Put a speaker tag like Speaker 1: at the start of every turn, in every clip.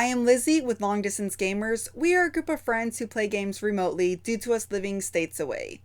Speaker 1: I am Lizzy with Long Distance Gamers. We are a group of friends who play games remotely due to us living states away.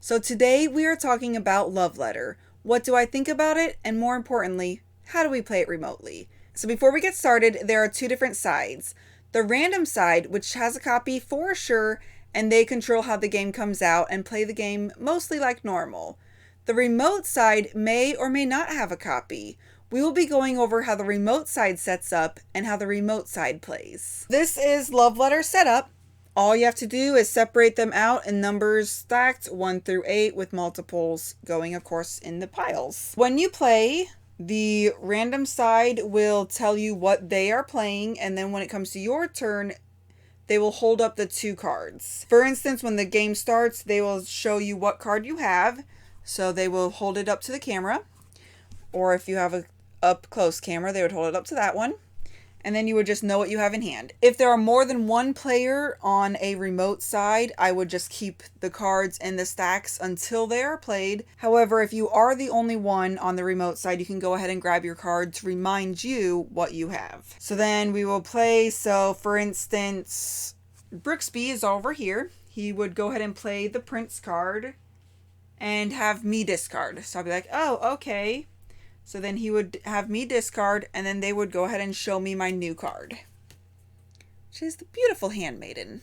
Speaker 1: So today we are talking about Love Letter. What do I think about it? And more importantly, how do we play it remotely? So before we get started, there are two different sides. The random side, which has a copy for sure, and they control how the game comes out and play the game mostly like normal. The remote side may or may not have a copy. We will be going over how the remote side sets up and how the remote side plays. This is Love Letter setup. All you have to do is separate them out in numbers stacked 1 through 8 with multiples going, of course, in the piles. When you play, the random side will tell you what they are playing, and then when it comes to your turn, they will hold up the two cards. For instance, when the game starts, they will show you what card you have. So they will hold it up to the camera, or if you have a up close camera, they would hold it up to that one, and then you would just know what you have in hand. If there are more than one player on a remote side, I would just keep the cards in the stacks until they are played. However, if you are the only one on the remote side, you can go ahead and grab your card to remind you what you have. So then we will play. So for instance, Brooksby is over here. He would go ahead and play the Prince card and have me discard. So I'll be like, oh, okay. So then he would have me discard, and then they would go ahead and show me my new card, which is the beautiful Handmaiden.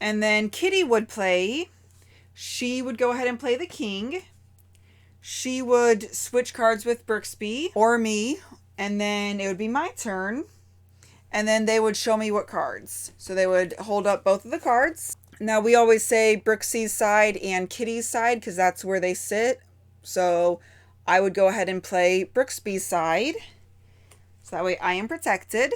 Speaker 1: And then Kitty would play. She would go ahead and play the King. She would switch cards with Brooksby or me, and then it would be my turn. And then they would show me what cards. So they would hold up both of the cards. Now we always say Brooksy's side and Kitty's side because that's where they sit. So I would go ahead and play Brooksby's side. So that way I am protected.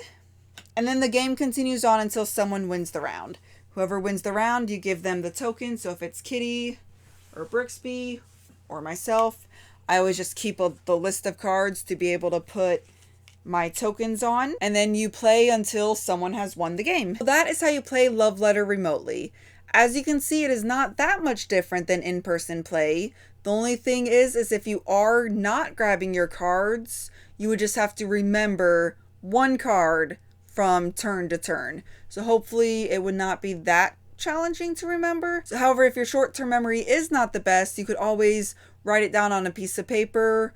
Speaker 1: And then the game continues on until someone wins the round. Whoever wins the round, you give them the token. So if it's Kitty or Brooksby or myself, I always just keep the list of cards to be able to put my tokens on. And then you play until someone has won the game. So that is how you play Love Letter remotely. As you can see, it is not that much different than in-person play. The only thing is if you are not grabbing your cards, you would just have to remember one card from turn to turn. So hopefully it would not be that challenging to remember. So, however, if your short-term memory is not the best, you could always write it down on a piece of paper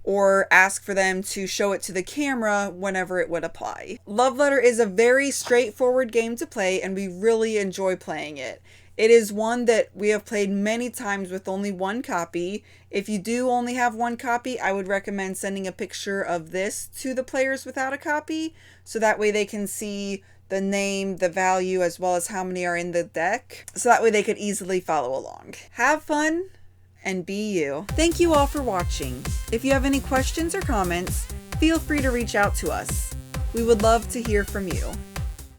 Speaker 1: or ask for them to show it to the camera whenever it would apply. Love Letter is a very straightforward game to play, and we really enjoy playing it. It is one that we have played many times with only one copy. If you do only have one copy, I would recommend sending a picture of this to the players without a copy, so that way they can see the name, the value, as well as how many are in the deck, so that way they could easily follow along. Have fun and be you. Thank you all for watching. If you have any questions or comments, feel free to reach out to us. We would love to hear from you.